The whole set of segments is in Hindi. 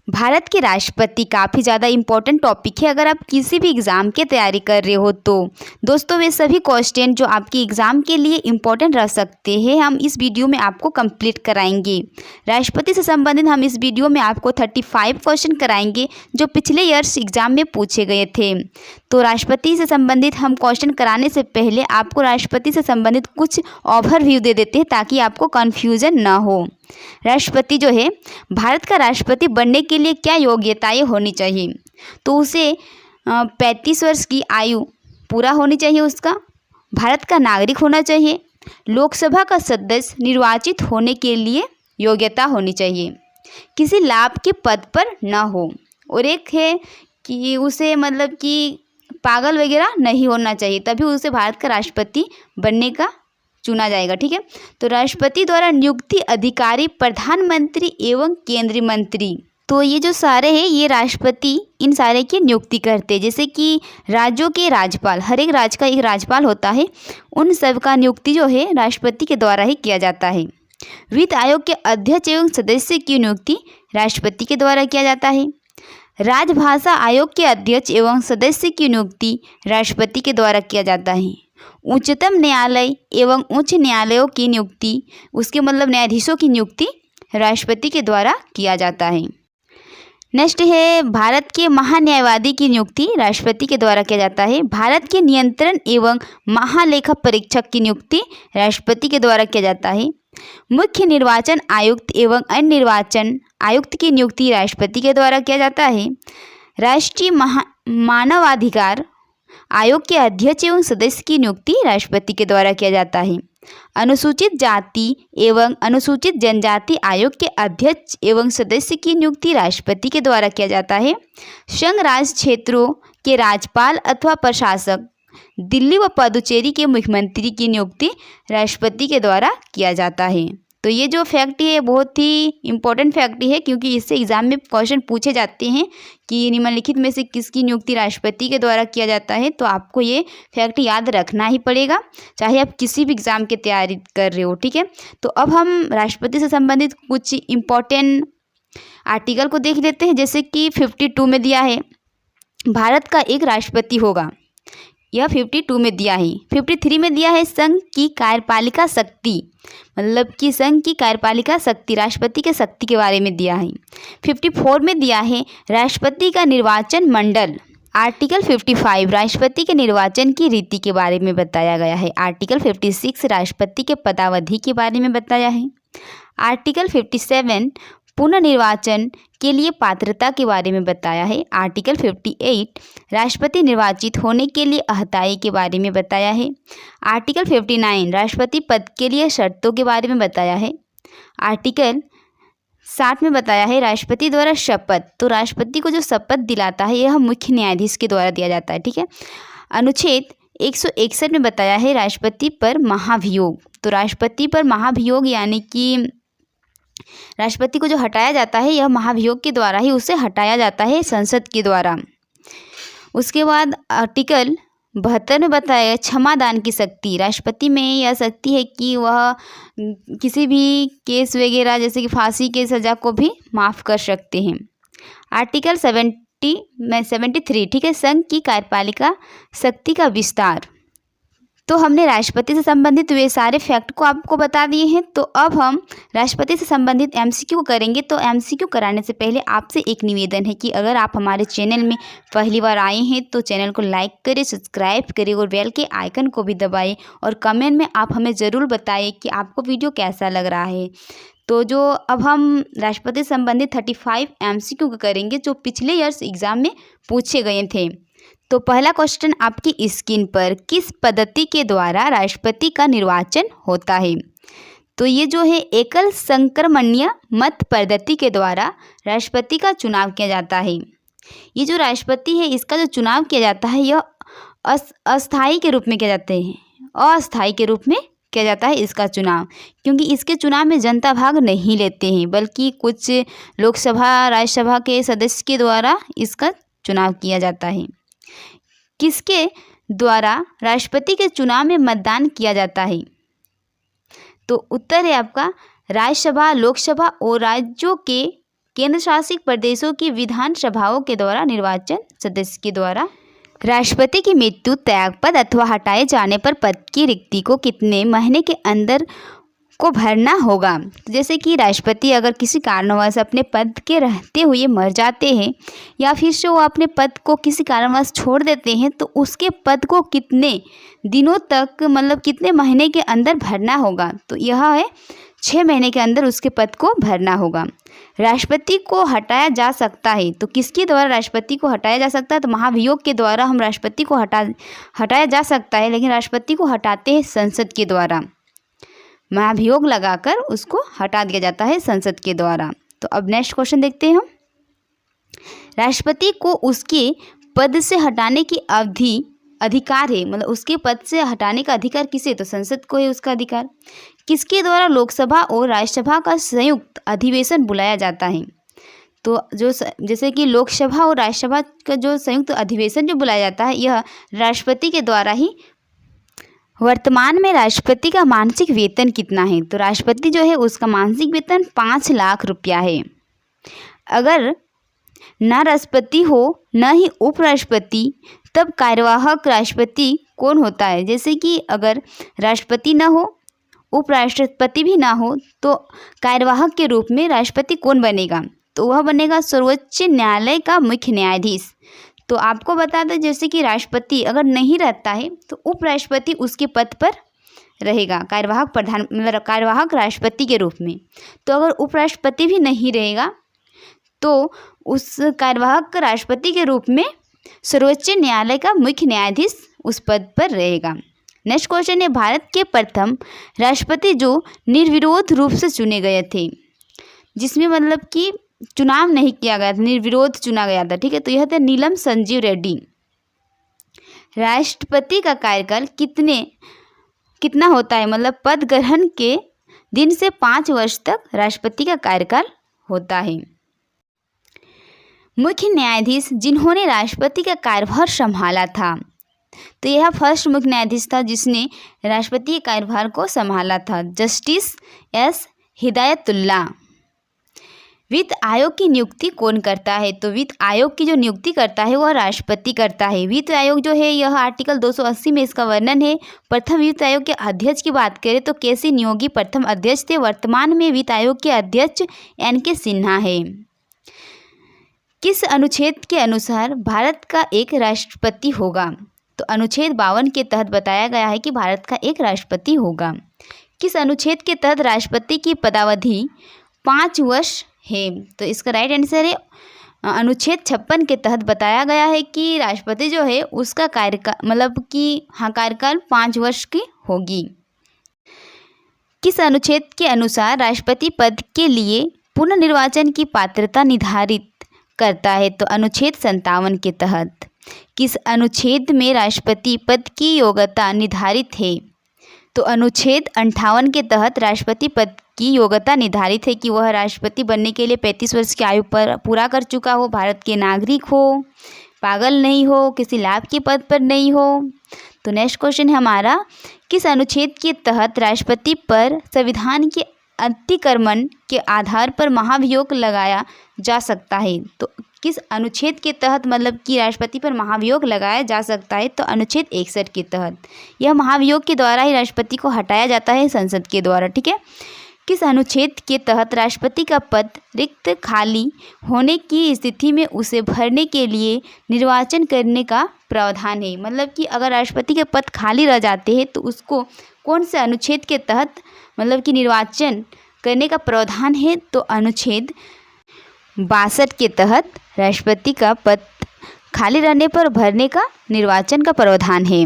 भारत के राष्ट्रपति काफ़ी ज़्यादा इम्पोर्टेंट टॉपिक है अगर आप किसी भी एग्ज़ाम की तैयारी कर रहे हो तो। दोस्तों वे सभी क्वेश्चन जो आपकी एग्ज़ाम के लिए इम्पोर्टेंट रह सकते हैं हम इस वीडियो में आपको कंप्लीट कराएंगे। राष्ट्रपति से संबंधित हम इस वीडियो में आपको 35 क्वेश्चन कराएंगे जो पिछले ईयर्स एग्ज़ाम में पूछे गए थे। तो राष्ट्रपति से संबंधित हम क्वेश्चन कराने से पहले आपको राष्ट्रपति से संबंधित कुछ ओवरव्यू दे देते हैं ताकि आपको कन्फ्यूज़न ना हो। राष्ट्रपति जो है भारत का राष्ट्रपति बनने के लिए क्या योग्यताएं होनी चाहिए, तो उसे 35 वर्ष की आयु पूरा होनी चाहिए, उसका भारत का नागरिक होना चाहिए, लोकसभा का सदस्य निर्वाचित होने के लिए योग्यता होनी चाहिए, किसी लाभ के पद पर न हो, और एक है कि उसे मतलब कि पागल वगैरह नहीं होना चाहिए, तभी उसे भारत का राष्ट्रपति बनने का चुना जाएगा। ठीक है, तो राष्ट्रपति द्वारा नियुक्ति अधिकारी प्रधानमंत्री एवं केंद्रीय मंत्री, तो ये जो सारे हैं ये राष्ट्रपति इन सारे की नियुक्ति करते हैं। जैसे कि राज्यों के राज्यपाल, हर एक राज्य का एक राज्यपाल होता है, उन सब का नियुक्ति जो है राष्ट्रपति के द्वारा ही किया जाता है। वित्त आयोग के अध्यक्ष एवं सदस्य की नियुक्ति राष्ट्रपति के द्वारा किया जाता है। राजभाषा आयोग के अध्यक्ष एवं सदस्य की नियुक्ति राष्ट्रपति के द्वारा किया जाता है। उच्चतम न्यायालय एवं उच्च न्यायालयों की नियुक्ति, उसके मतलब न्यायाधीशों की नियुक्ति राष्ट्रपति के द्वारा किया जाता है। नेक्स्ट है भारत के महान्यायवादी की नियुक्ति राष्ट्रपति के द्वारा किया जाता है। भारत के नियंत्रण एवं महालेखा परीक्षक की नियुक्ति राष्ट्रपति के द्वारा किया जाता है। मुख्य निर्वाचन आयुक्त एवं अन्य निर्वाचन आयुक्त की नियुक्ति राष्ट्रपति के द्वारा किया जाता है। राष्ट्रीय मानवाधिकार आयोग के अध्यक्ष एवं सदस्य की नियुक्ति राष्ट्रपति के द्वारा किया जाता है। अनुसूचित जाति एवं अनुसूचित जनजाति आयोग के अध्यक्ष एवं सदस्य की नियुक्ति राष्ट्रपति के द्वारा किया जाता है। संघ राज्य क्षेत्रों के राज्यपाल अथवा प्रशासक, दिल्ली व पुदुचेरी के मुख्यमंत्री की नियुक्ति राष्ट्रपति के द्वारा किया जाता है। तो ये जो फैक्ट है बहुत ही इम्पोर्टेंट फैक्ट है क्योंकि इससे एग्जाम में क्वेश्चन पूछे जाते हैं कि निम्नलिखित में से किसकी नियुक्ति राष्ट्रपति के द्वारा किया जाता है। तो आपको ये फैक्ट याद रखना ही पड़ेगा चाहे आप किसी भी एग्ज़ाम की तैयारी कर रहे हो। ठीक है, तो अब हम राष्ट्रपति से संबंधित कुछ इम्पोर्टेंट आर्टिकल को देख लेते हैं। जैसे कि 52 में दिया है भारत का एक राष्ट्रपति होगा, यह 52 में दिया है। 53 में दिया है संघ की कार्यपालिका शक्ति, मतलब कि संघ की कार्यपालिका शक्ति, राष्ट्रपति के शक्ति के बारे में दिया है। 54 में दिया है राष्ट्रपति का निर्वाचन मंडल। आर्टिकल 55 राष्ट्रपति के निर्वाचन की रीति के बारे में बताया गया है। आर्टिकल 56 राष्ट्रपति के पदावधि के बारे में बताया है। आर्टिकल 57 पुनर्निर्वाचन के लिए पात्रता के बारे में बताया है। आर्टिकल 58 राष्ट्रपति निर्वाचित होने के लिए अहताई के बारे में बताया है। आर्टिकल 59 राष्ट्रपति पद के लिए शर्तों के बारे में बताया है। आर्टिकल 60 में बताया है राष्ट्रपति द्वारा शपथ, तो राष्ट्रपति को जो शपथ दिलाता है यह मुख्य न्यायाधीश के द्वारा दिया जाता है। ठीक है, अनुच्छेद 161 में बताया है राष्ट्रपति पर महाभियोग, तो राष्ट्रपति पर महाभियोग यानी कि राष्ट्रपति को जो हटाया जाता है यह महाभियोग के द्वारा ही उसे हटाया जाता है संसद के द्वारा। उसके बाद आर्टिकल 72 में बताया है क्षमादान की शक्ति, राष्ट्रपति में यह शक्ति है कि वह किसी भी केस वगैरह जैसे कि फांसी के सज़ा को भी माफ़ कर सकते हैं। आर्टिकल 73 ठीक है, संघ की कार्यपालिका शक्ति का विस्तार। तो हमने राष्ट्रपति से संबंधित वे सारे फैक्ट को आपको बता दिए हैं। तो अब हम राष्ट्रपति से संबंधित एमसीक्यू करेंगे। तो एमसीक्यू कराने से पहले आपसे एक निवेदन है कि अगर आप हमारे चैनल में पहली बार आए हैं तो चैनल को लाइक करें, सब्सक्राइब करें और बेल के आइकन को भी दबाएं और कमेंट में आप हमें ज़रूर बताएं कि आपको वीडियो कैसा लग रहा है। तो जो अब हम राष्ट्रपति से संबंधित 35 एमसीक्यू करेंगे जो पिछले ईयर्स एग्ज़ाम में पूछे गए थे। तो पहला क्वेश्चन आपकी स्क्रीन पर, किस पद्धति के द्वारा राष्ट्रपति का निर्वाचन होता है? तो ये जो है एकल संक्रमणीय मत पद्धति के द्वारा राष्ट्रपति का चुनाव किया जाता है। ये जो राष्ट्रपति है इसका जो चुनाव किया जाता है यह अस्थाई के रूप में किया जाते हैं, अस्थाई के रूप में किया जाता है इसका चुनाव, क्योंकि इसके चुनाव में जनता भाग नहीं लेते हैं बल्कि कुछ लोकसभा राज्यसभा के सदस्य के द्वारा इसका चुनाव किया जाता है। किसके द्वारा राष्ट्रपति के चुनाव में मतदान किया जाता है? तो उत्तर है आपका राज्यसभा, लोकसभा और राज्यों के केंद्र शासित प्रदेशों की विधानसभाओं के द्वारा निर्वाचन सदस्य के द्वारा। राष्ट्रपति की मृत्यु, त्यागपद अथवा हटाए जाने पर पद की रिक्ति को कितने महीने के अंदर को भरना होगा। जैसे कि राष्ट्रपति अगर किसी कारणवश अपने पद के रहते हुए मर जाते हैं या फिर से वो अपने पद को किसी कारणवश छोड़ देते हैं तो उसके पद को कितने दिनों तक मतलब कितने महीने के अंदर भरना होगा। तो यह है 6 महीने के अंदर उसके पद को भरना होगा। राष्ट्रपति को हटाया जा सकता है तो किसके द्वारा राष्ट्रपति को हटाया जा सकता है, तो महाभियोग के द्वारा हम राष्ट्रपति को हटाया जा सकता है, लेकिन राष्ट्रपति को हटाते हैं संसद के द्वारा। महाभियोग लगाकर उसको हटा दिया जाता है संसद के द्वारा। तो अब नेक्स्ट क्वेश्चन देखते हैं हम। राष्ट्रपति को उसके पद से हटाने की अधिकार है, मतलब उसके पद से हटाने का अधिकार किसे, तो संसद को है उसका अधिकार। किसके द्वारा लोकसभा और राज्यसभा का संयुक्त अधिवेशन बुलाया जाता है, तो जो जैसे कि लोकसभा और राज्यसभा का जो संयुक्त अधिवेशन जो बुलाया जाता है यह राष्ट्रपति के द्वारा ही। वर्तमान में राष्ट्रपति का मासिक वेतन कितना है, तो राष्ट्रपति जो है उसका मासिक वेतन 5 लाख रुपया है। अगर न राष्ट्रपति हो न ही उपराष्ट्रपति तब कार्यवाहक राष्ट्रपति कौन होता है। जैसे कि अगर राष्ट्रपति न हो, उपराष्ट्रपति भी ना हो, तो कार्यवाहक के रूप में राष्ट्रपति कौन बनेगा, तो वह बनेगा सर्वोच्च न्यायालय का मुख्य न्यायाधीश। तो आपको बता दें जैसे कि राष्ट्रपति अगर नहीं रहता है तो उपराष्ट्रपति उसके पद पर रहेगा, कार्यवाहक राष्ट्रपति के रूप में। तो अगर उपराष्ट्रपति भी नहीं रहेगा तो उस कार्यवाहक राष्ट्रपति के रूप में सर्वोच्च न्यायालय का मुख्य न्यायाधीश उस पद पर रहेगा। नेक्स्ट क्वेश्चन है, भारत के प्रथम राष्ट्रपति जो निर्विरोध रूप से चुने गए थे, जिसमें मतलब कि चुनाव नहीं किया गया था, निर्विरोध चुना गया था, ठीक है, तो यह थे नीलम संजीव रेड्डी। राष्ट्रपति का कार्यकाल कितना होता है, मतलब पद ग्रहण के दिन से 5 वर्ष तक राष्ट्रपति का कार्यकाल होता है। मुख्य न्यायाधीश जिन्होंने राष्ट्रपति का कार्यभार संभाला था, तो यह फर्स्ट मुख्य न्यायाधीश था जिसने राष्ट्रपति के कार्यभार को संभाला था, जस्टिस एस हिदायतुल्ला। वित्त आयोग की नियुक्ति कौन करता है, तो वित्त आयोग की जो नियुक्ति करता है वह राष्ट्रपति करता है। वित्त आयोग जो है यह आर्टिकल 280 में इसका वर्णन है। प्रथम वित्त आयोग के अध्यक्ष की बात करें तो केसी नियोगी प्रथम अध्यक्ष थे। वर्तमान में वित्त आयोग के अध्यक्ष एन.के. सिन्हा है। किस अनुच्छेद के अनुसार भारत का एक राष्ट्रपति होगा, तो अनुच्छेद 52 के तहत बताया गया है कि भारत का एक राष्ट्रपति होगा। किस अनुच्छेद के तहत राष्ट्रपति की पदावधि 5 वर्ष है, तो इसका राइट आंसर है अनुच्छेद 56 के तहत बताया गया है कि राष्ट्रपति जो है उसका कार्यकाल मतलब कि कार्यकाल 5 वर्ष की होगी। किस अनुच्छेद के अनुसार राष्ट्रपति पद के लिए पुनर्निर्वाचन की पात्रता निर्धारित करता है, तो अनुच्छेद 57 के तहत। किस अनुच्छेद में राष्ट्रपति पद की योग्यता निर्धारित है, तो अनुच्छेद 58 के तहत राष्ट्रपति पद की योग्यता निर्धारित है कि वह राष्ट्रपति बनने के लिए 35 वर्ष की आयु पर पूरा कर चुका हो, भारत के नागरिक हो, पागल नहीं हो, किसी लाभ के पद पर नहीं हो। तो नेक्स्ट क्वेश्चन है हमारा, किस अनुच्छेद के तहत राष्ट्रपति पर संविधान के अतिक्रमण के आधार पर महाभियोग लगाया जा सकता है, तो किस अनुच्छेद के तहत मतलब कि राष्ट्रपति पर महाभियोग लगाया जा सकता है, तो अनुच्छेद 61 के तहत। यह महाभियोग के द्वारा ही राष्ट्रपति को हटाया जाता है संसद के द्वारा, ठीक है। किस अनुच्छेद के तहत राष्ट्रपति का पद रिक्त खाली होने की स्थिति में उसे भरने के लिए निर्वाचन करने का प्रावधान है, मतलब कि अगर राष्ट्रपति के पद खाली रह जाते हैं तो उसको कौन से अनुच्छेद के तहत मतलब कि निर्वाचन करने का प्रावधान है, तो अनुच्छेद 62 के तहत राष्ट्रपति का पद खाली रहने पर भरने का निर्वाचन का प्रावधान है।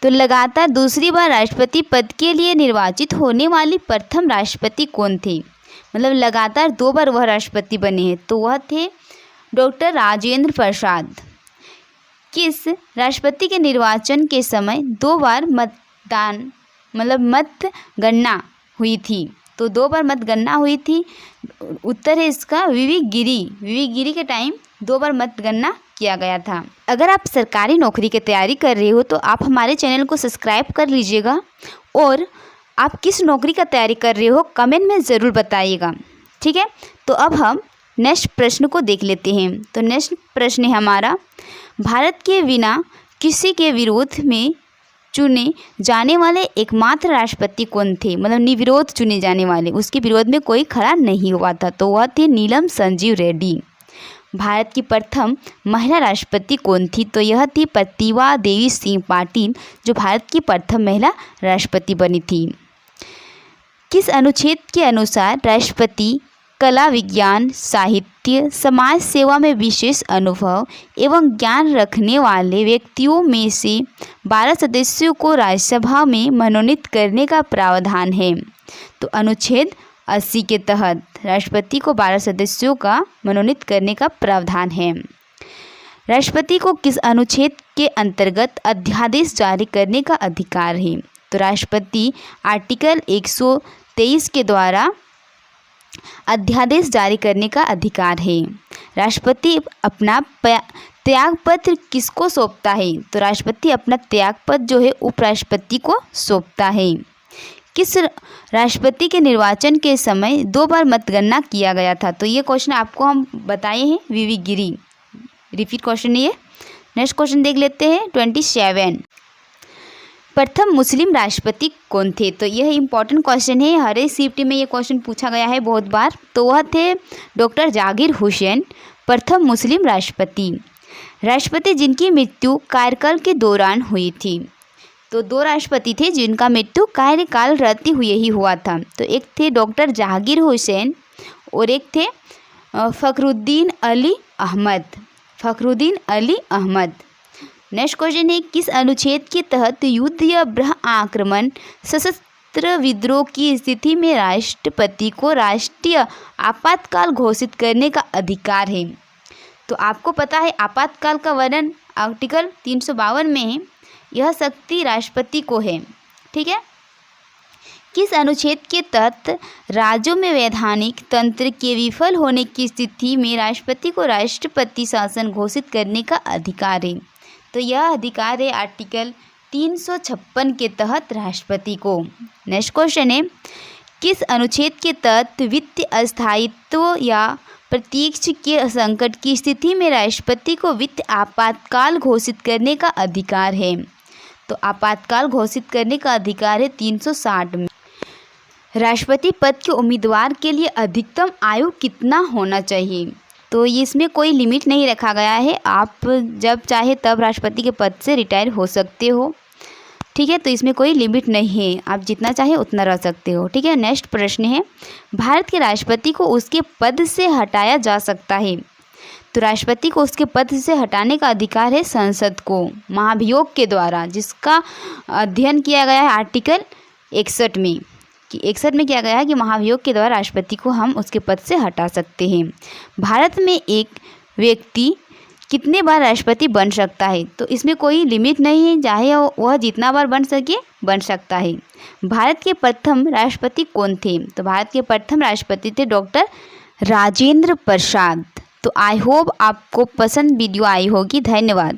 तो लगातार दूसरी बार राष्ट्रपति पद के लिए निर्वाचित होने वाली प्रथम राष्ट्रपति कौन थे, मतलब लगातार 2 बार वह राष्ट्रपति बने हैं, तो वह थे डॉक्टर राजेंद्र प्रसाद। किस राष्ट्रपति के निर्वाचन के समय 2 बार मतदान मतलब मतगणना हुई थी, तो 2 बार मतगणना हुई थी। उत्तर है इसका वीवी गिरी के टाइम 2 बार मतगणना किया गया था। अगर आप सरकारी नौकरी की तैयारी कर रहे हो तो आप हमारे चैनल को सब्सक्राइब कर लीजिएगा, और आप किस नौकरी का तैयारी कर रहे हो कमेंट में ज़रूर बताइएगा, ठीक है। तो अब हम नेक्स्ट प्रश्न को देख लेते हैं। तो नेक्स्ट प्रश्न है हमारा, भारत के बिना किसी के विरोध में चुने जाने वाले एकमात्र राष्ट्रपति कौन थे? मतलब निर्विरोध चुने जाने वाले, उसके विरोध में कोई खड़ा नहीं हुआ था, तो वह थे नीलम संजीव रेड्डी। भारत की प्रथम महिला राष्ट्रपति कौन थी? तो यह थी प्रतिभा देवी सिंह पाटिल, जो भारत की प्रथम महिला राष्ट्रपति बनी थी। किस अनुच्छेद के अनुसार राष्ट्रपति कला, विज्ञान, साहित्य, समाज सेवा में विशेष अनुभव एवं ज्ञान रखने वाले व्यक्तियों में से 12 सदस्यों को राज्यसभा में मनोनीत करने का प्रावधान है? तो अनुच्छेद 80 के तहत राष्ट्रपति को 12 सदस्यों का मनोनीत करने का प्रावधान है। राष्ट्रपति को किस अनुच्छेद के अंतर्गत अध्यादेश जारी करने का अधिकार है? तो राष्ट्रपति आर्टिकल 123 के द्वारा अध्यादेश जारी करने का अधिकार है। राष्ट्रपति अपना त्यागपत्र किसको सौंपता है? तो राष्ट्रपति अपना त्यागपत्र जो है उपराष्ट्रपति को सौंपता है। किस राष्ट्रपति के निर्वाचन के समय 2 बार मतगणना किया गया था? तो ये क्वेश्चन आपको हम बताए हैं, वीवी गिरी। रिपीट क्वेश्चन है ये। नेक्स्ट क्वेश्चन देख लेते हैं 27। प्रथम मुस्लिम राष्ट्रपति कौन थे? तो यह इंपॉर्टेंट क्वेश्चन है, हर एक शिफ्ट में ये क्वेश्चन पूछा गया है बहुत बार। तो वह थे डॉक्टर जाकिर हुसैन, प्रथम मुस्लिम राष्ट्रपति। राष्ट्रपति जिनकी मृत्यु कार्यकाल के दौरान हुई थी। तो 2 राष्ट्रपति थे जिनका मृत्यु कार्यकाल रहते हुए ही हुआ था। तो एक थे डॉक्टर जाकिर हुसैन और एक थे फ़खरुद्दीन अली अहमद। फ़खरुद्दीन अली अहमद। नेक्स्ट क्वेश्चन है, किस अनुच्छेद के तहत युद्ध या बाह्य आक्रमण, सशस्त्र विद्रोह की स्थिति में राष्ट्रपति को राष्ट्रीय आपातकाल घोषित करने का अधिकार है? तो आपको पता है आपातकाल का वर्णन आर्टिकल 352 में है। यह शक्ति राष्ट्रपति को है। ठीक है। किस अनुच्छेद के तहत राज्यों में वैधानिक तंत्र के विफल होने की स्थिति में राष्ट्रपति को राष्ट्रपति शासन घोषित करने का अधिकार है? तो यह अधिकार है आर्टिकल 356 के तहत राष्ट्रपति को। नेक्स्ट क्वेश्चन है, किस अनुच्छेद के तहत वित्तीय अस्थायित्व या प्रत्यक्ष के संकट की स्थिति में राष्ट्रपति को वित्त आपातकाल घोषित करने का अधिकार है? तो आपातकाल घोषित करने का अधिकार है 360 में। राष्ट्रपति पद के उम्मीदवार के लिए अधिकतम आयु कितना होना चाहिए? तो इसमें कोई लिमिट नहीं रखा गया है, आप जब चाहे तब राष्ट्रपति के पद से रिटायर हो सकते हो। ठीक है, तो इसमें कोई लिमिट नहीं है, आप जितना चाहे उतना रह सकते हो। ठीक है। नेक्स्ट प्रश्न है, भारत के राष्ट्रपति को उसके पद से हटाया जा सकता है? तो राष्ट्रपति को उसके पद से हटाने का अधिकार है संसद को महाभियोग के द्वारा, जिसका अध्ययन किया गया है आर्टिकल 61 में। कि 61 में किया गया है कि महाभियोग के द्वारा राष्ट्रपति को हम उसके पद से हटा सकते हैं। भारत में एक व्यक्ति कितने बार राष्ट्रपति बन सकता है? तो इसमें कोई लिमिट नहीं है, चाहे वह जितना बार बन सके बन सकता है। भारत के प्रथम राष्ट्रपति कौन थे? तो भारत के प्रथम राष्ट्रपति थे डॉक्टर राजेंद्र प्रसाद। तो आई होप आपको पसंद वीडियो आई होगी। धन्यवाद।